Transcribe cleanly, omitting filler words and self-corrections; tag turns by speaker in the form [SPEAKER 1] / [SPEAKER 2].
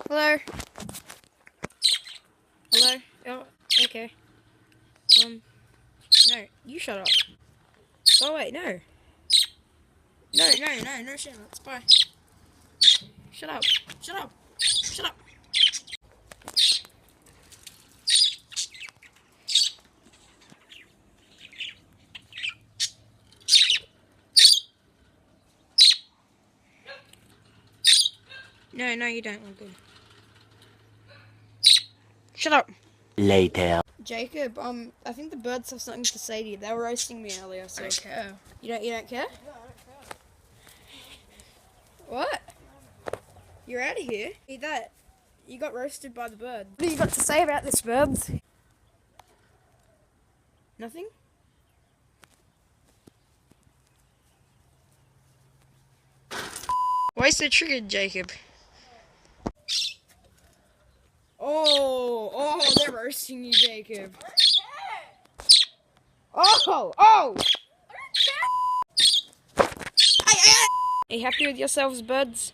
[SPEAKER 1] Hello? Hello? Oh, okay. No, you shut up. Go away, no. No, shut up. Bye. Shut up. Shut up. Shut up. No, you don't. I'm good. Shut up.
[SPEAKER 2] Later.
[SPEAKER 1] Jacob, I think the birds have something to say to you. They were roasting me earlier, so...
[SPEAKER 3] I don't care.
[SPEAKER 1] You don't care?
[SPEAKER 3] No, I don't care.
[SPEAKER 1] What? You're out of here? Eat that. You got roasted by the bird. What do you got to say about this, birds? Nothing? Why so triggered, Jacob? Oh, they're roasting you, Jacob. Oh! Are you happy with yourselves, birds?